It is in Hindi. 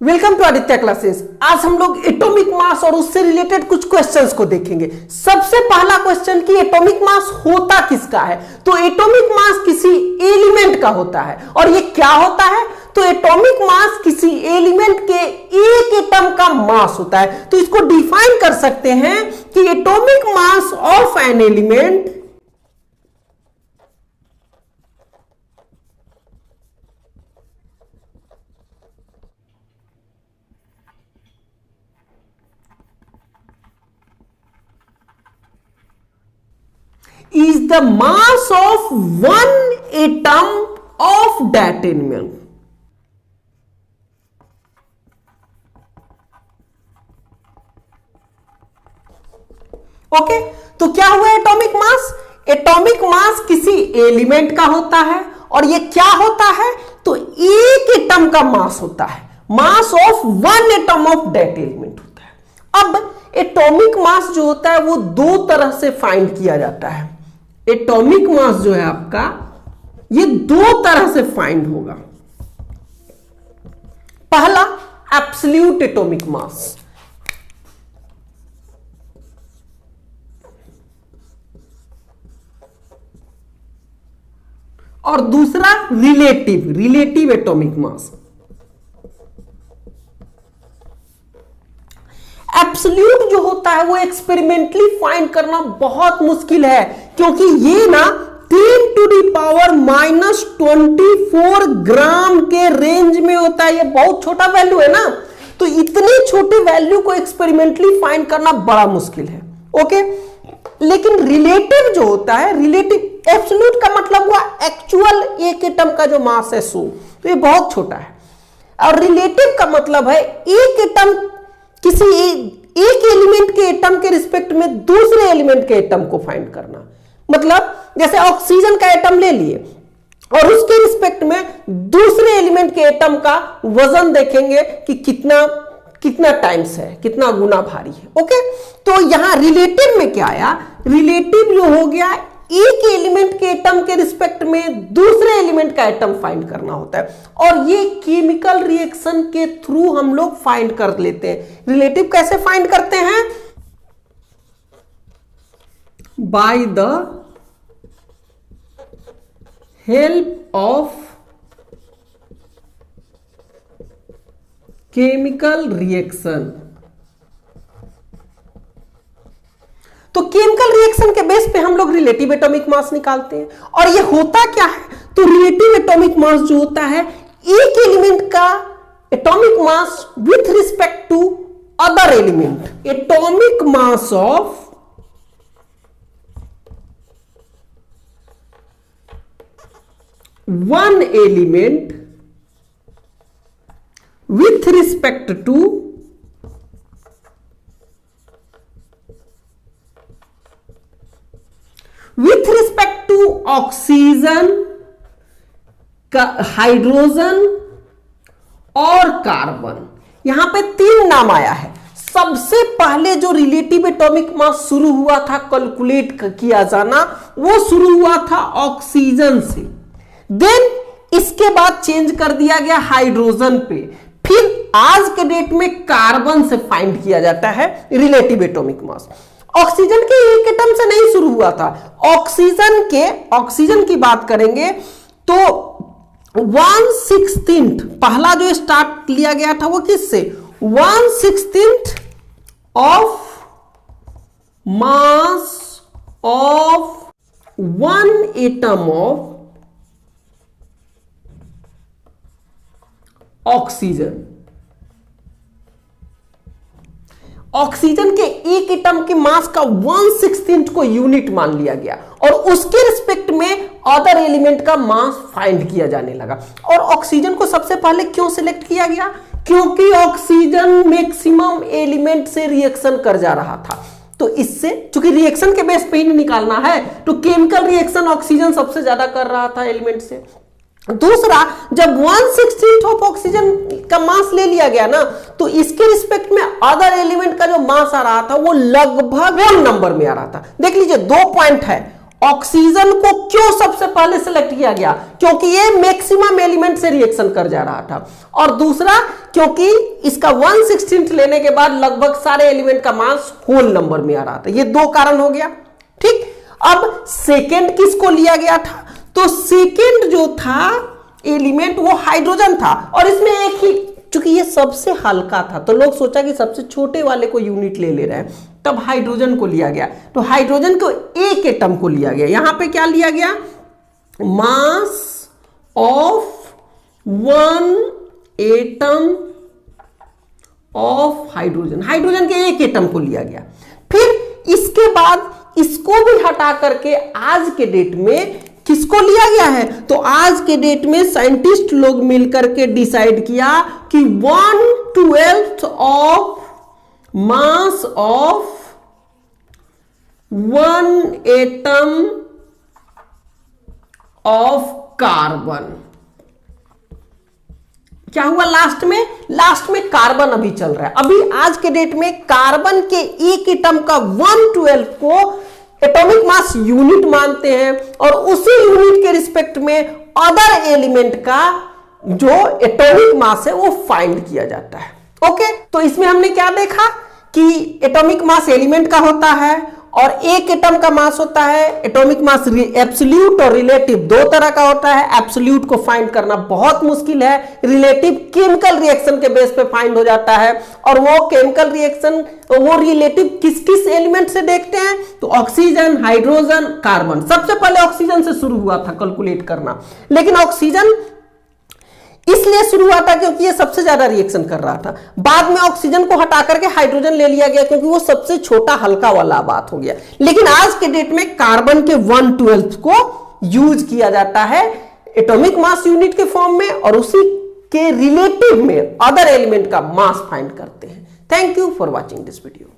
Welcome to Aditya classes. आज हम लोग एटॉमिक मास और उससे रिलेटेड कुछ क्वेश्चंस को देखेंगे। सबसे पहला क्वेश्चन कि एटॉमिक मास होता किसका है। तो एटॉमिक मास किसी एलिमेंट का होता है। और ये क्या होता है? तो एटॉमिक मास किसी एलिमेंट के एक एटम का मास होता है। तो इसको डिफाइन कर सकते हैं कि atomic mass of an element is the mass of one atom of that element. Okay, तो क्या हुआ एटॉमिक मास? एटॉमिक मास किसी एलिमेंट का होता है और ये क्या होता है? तो एक एटम का मास होता है। मास of one atom of that element होता है। अब एटॉमिक मास जो होता है वो दो तरह से फाइंड किया जाता है। एटॉमिक मास जो है आपका ये दो तरह से फाइंड होगा। पहला एब्सोल्यूट एटॉमिक मास, और दूसरा रिलेटिव एटॉमिक मास। एब्सोल्यूट जो होता है वो एक्सपेरिमेंटली फाइंड करना बहुत मुश्किल है, क्योंकि ये ना 10 टू दी पावर -24 ग्राम के रेंज में होता है। ये बहुत छोटा वैल्यू है ना, तो इतने छोटे वैल्यू को एक्सपेरिमेंटली फाइंड करना बड़ा मुश्किल है। ओके, लेकिन रिलेटिव जो होता है, रिलेटिव एब्सोल्यूट का मतलब हुआ एक्चुअल एक एटम का जो मास है सो, तो ये बहुत छोटा है। और रिलेटिव का मतलब है एक एटम किसी एक एलिमेंट के एटम के रिस्पेक्ट में दूसरे एलिमेंट के एटम को फाइंड करना। मतलब जैसे ऑक्सीजन का एटम ले लिए और उसके रिस्पेक्ट में दूसरे एलिमेंट के एटम का वजन देखेंगे कि कितना टाइम्स है, कितना गुना भारी है। ओके, तो यहां रिलेटिव में क्या आया? रिलेटिव जो हो गया एक एलिमेंट के एटम के रिस्पेक्ट में दूसरे एलिमेंट का एटम फाइंड करना होता है, और ये केमिकल रिएक्शन के थ्रू हम लोग फाइंड कर लेते हैं। रिलेटिव कैसे फाइंड करते हैं? By the help of chemical reaction. तो केमिकल रिएक्शन के बेस पे हम लोग रिलेटिव एटॉमिक मास निकालते हैं। और ये होता क्या है? तो रिलेटिव एटॉमिक मास जो होता है एक एलिमेंट का atomic mass with respect to other element. Atomic mass of one element with respect to oxygen, hydrogen और कार्बन। यहां पे तीन नाम आया है। सबसे पहले जो रिलेटिव एटॉमिक मास शुरू हुआ था कैलकुलेट किया जाना, वो शुरू हुआ था ऑक्सीजन से। देन इसके बाद चेंज कर दिया गया हाइड्रोजन पे, फिर आज के डेट में कार्बन से फाइंड किया जाता है रिलेटिव एटॉमिक मास। ऑक्सीजन के एक एटम से नहीं शुरू हुआ था। ऑक्सीजन की बात करेंगे तो 1/16 पहला जो स्टार्ट लिया गया था वो किससे? 1/16 of mass of one atom of oxygen. Oxygen के एक एटम के मास का 1/16 को यूनिट मान लिया गया, और उसके रिस्पेक्ट में अदर एलिमेंट का मास फाइंड किया जाने लगा। और ऑक्सीजन को सबसे पहले क्यों सिलेक्ट किया गया? क्योंकि ऑक्सीजन मैक्सिमम एलिमेंट से रिएक्शन कर जा रहा था। तो इससे चूंकि रिएक्शन के बेस पे ही निकालना है, तो केमिकल रिएक्शन ऑक्सीजन सबसे ज्यादा कर रहा था एलिमेंट से। दूसरा, जब 1/16 ऑफ ऑक्सीजन का मास ले लिया गया ना, तो इसके रिस्पेक्ट में अदर एलिमेंट का जो मास आ रहा था वो लगभग 1 नंबर में आ रहा था। देख लीजिए, 2 पॉइंट है, ऑक्सीजन को क्यों सबसे पहले सिलेक्ट किया गया? क्योंकि ये मैक्सिमम एलिमेंट से रिएक्शन कर जा रहा था, और दूसरा क्योंकि इसका 1/16 लेने के बाद लगभग सारे एलिमेंट का मास होल नंबर में आ रहा था। ये दो कारण हो गया। ठीक, अब सेकेंड किसको लिया गया था? तो सेकेंड जो था एलिमेंट वो हाइड्रोजन था, और इसमें एक ही, चूंकि ये सबसे हल्का था तो लोग सोचा कि सबसे छोटे वाले को यूनिट ले रहे हैं, तब हाइड्रोजन को लिया गया। तो हाइड्रोजन को एक एटम को लिया गया। यहां पे क्या लिया गया? Mass of 1 atom of hydrogen, hydrogen के एक एटम को लिया गया। फिर इसके बाद इसको भी हटा करके आज के डेट में किसको लिया गया है? तो आज के डेट में साइंटिस्ट लोग मिलकर के डिसाइड किया कि 1/12 of mass of 1 atom of carbon. क्या हुआ लास्ट में? लास्ट में कार्बन अभी चल रहा है। अभी आज के डेट में कार्बन के एक एटम का 1/12 को एटॉमिक मास यूनिट मानते हैं, और उसी यूनिट के रिस्पेक्ट में अदर एलिमेंट का जो एटॉमिक मास है वो फाइंड किया जाता है। ओके, तो इसमें हमने क्या देखा कि एटॉमिक मास एलिमेंट का होता है, और एक एटम का मास होता है एटॉमिक मास एब्सोल्यूट और रिलेटिव दो तरह का होता है। एब्सोल्यूट को फाइंड करना बहुत मुश्किल है, रिलेटिव केमिकल रिएक्शन के बेस पे फाइंड हो जाता है, और वो केमिकल रिएक्शन वो रिलेटिव किस किस एलिमेंट से देखते हैं? तो ऑक्सीजन, हाइड्रोजन, कार्बन। सबसे पहले ऑक्सीजन से शुरू हुआ था कैलकुलेट करना, लेकिन ऑक्सीजन इसलिए शुरू हुआ था क्योंकि ये सबसे ज्यादा रिएक्शन कर रहा था। बाद में ऑक्सीजन को हटा करके हाइड्रोजन ले लिया गया क्योंकि वो सबसे छोटा हल्का वाला बात हो गया। लेकिन आज के डेट में कार्बन के 1/12 को यूज किया जाता है एटॉमिक मास यूनिट के फॉर्म में, और उसी के रिलेटिव में अदर एलिमेंट का मास फाइंड करते हैं। Thank you for watching this video.